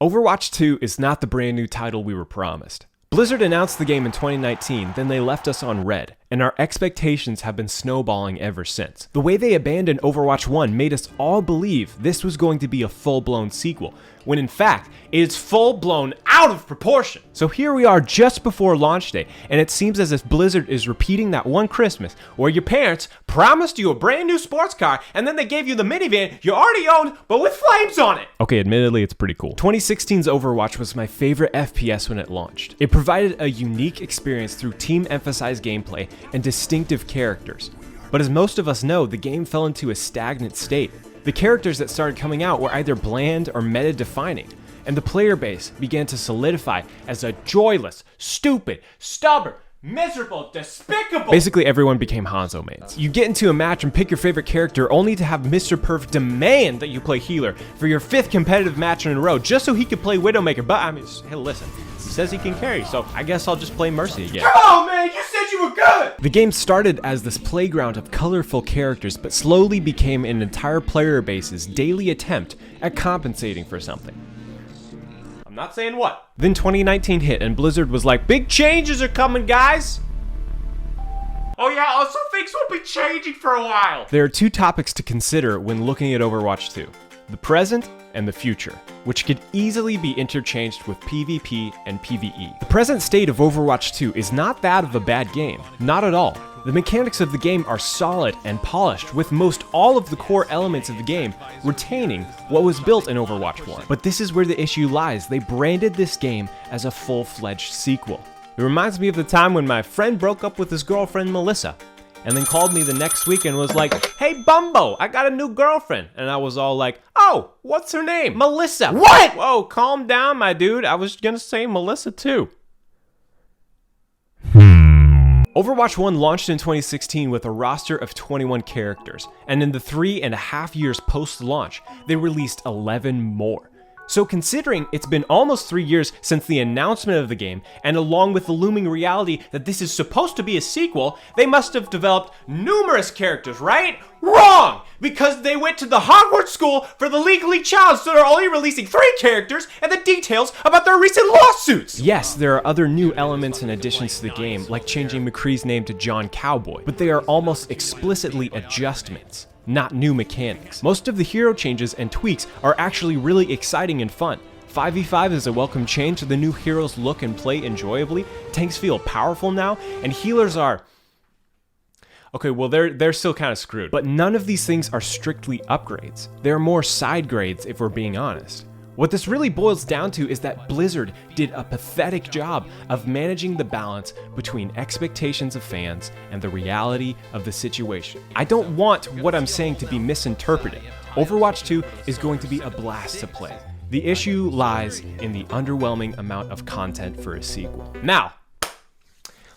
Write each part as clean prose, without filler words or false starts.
Overwatch 2 is not the brand new title we were promised. Blizzard announced the game in 2019, then they left us on red, and our expectations have been snowballing ever since. The way they abandoned Overwatch 1 made us all believe this was going to be a full-blown sequel, when in fact, it is full-blown out of proportion. So here we are just before launch day, and it seems as if Blizzard is repeating that one Christmas where your parents promised you a brand new sports car, and then they gave you the minivan you already owned, but with flames on it. Okay, admittedly, it's pretty cool. 2016's Overwatch was my favorite FPS when it launched. It provided a unique experience through team-emphasized gameplay and distinctive characters. But as most of us know, the game fell into a stagnant state. The characters that started coming out were either bland or meta-defining, and the player base began to solidify as a joyless, stupid, stubborn, miserable, despicable. Basically, everyone became Hanzo mains. You get into a match and pick your favorite character only to have Mr. Perf demand that you play healer for your 5th competitive match in a row just so he could play Widowmaker. But I mean, hey, listen, he says he can carry, so I guess I'll just play Mercy again. Come on, man, you said you were good! The game started as this playground of colorful characters, but slowly became an entire player base's daily attempt at compensating for something. I'm not saying what. Then 2019 hit and Blizzard was like, big changes are coming, guys! Oh yeah, also things will be changing for a while. There are two topics to consider when looking at Overwatch 2. The present and the future, which could easily be interchanged with PvP and PvE. The present state of Overwatch 2 is not that of a bad game, not at all. The mechanics of the game are solid and polished, with most all of the core elements of the game retaining what was built in Overwatch 1. But this is where the issue lies. They branded this game as a full-fledged sequel. It reminds me of the time when my friend broke up with his girlfriend Melissa, and then called me the next week and was like, hey Bumbo, I got a new girlfriend. And I was all like, oh, what's her name? Melissa. What? Whoa, calm down, my dude. I was gonna say Melissa too. Overwatch 1 launched in 2016 with a roster of 21 characters, and in the 3.5 years post-launch, they released 11 more. So considering it's been almost 3 years since the announcement of the game, and along with the looming reality that this is supposed to be a sequel, they must have developed numerous characters, right? Wrong! Because they went to the Hogwarts school for the legally challenged, so they're only releasing 3 characters and the details about their recent lawsuits! Yes, there are other new elements and additions to the game, like changing McCree's name to John Cowboy, but they are almost explicitly adjustments, not new mechanics. Most of the hero changes and tweaks are actually really exciting and fun. 5v5 is a welcome change, the new heroes look and play enjoyably, tanks feel powerful now, and healers are... okay, well they're still kind of screwed. But none of these things are strictly upgrades. They're more side grades if we're being honest. What this really boils down to is that Blizzard did a pathetic job of managing the balance between expectations of fans and the reality of the situation. I don't want what I'm saying to be misinterpreted. Overwatch 2 is going to be a blast to play. The issue lies in the underwhelming amount of content for a sequel. Now,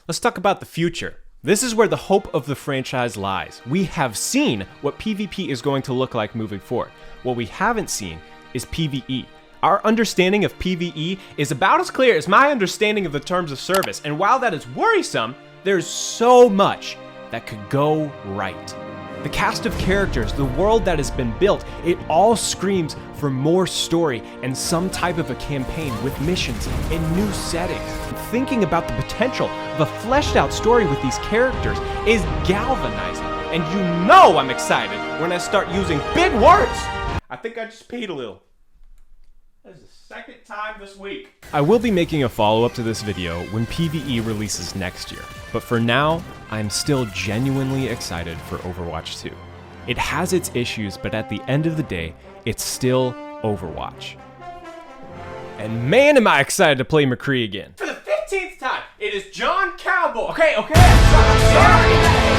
let's talk about the future. This is where the hope of the franchise lies. We have seen what PvP is going to look like moving forward. What we haven't seen is PvE. Our understanding of PvE is about as clear as my understanding of the terms of service, and while that is worrisome, there's so much that could go right. The cast of characters, the world that has been built, it all screams for more story and some type of a campaign with missions in new settings. Thinking about the potential of a fleshed out story with these characters is galvanizing, and you know I'm excited when I start using big words. I think I just peed a little. That is the second time this week. I will be making a follow-up to this video when PvE releases next year, but for now, I'm still genuinely excited for Overwatch 2. It has its issues, but at the end of the day, it's still Overwatch. And man, am I excited to play McCree again. For the 15th time, it is John Cowboy. Okay, I'm sorry.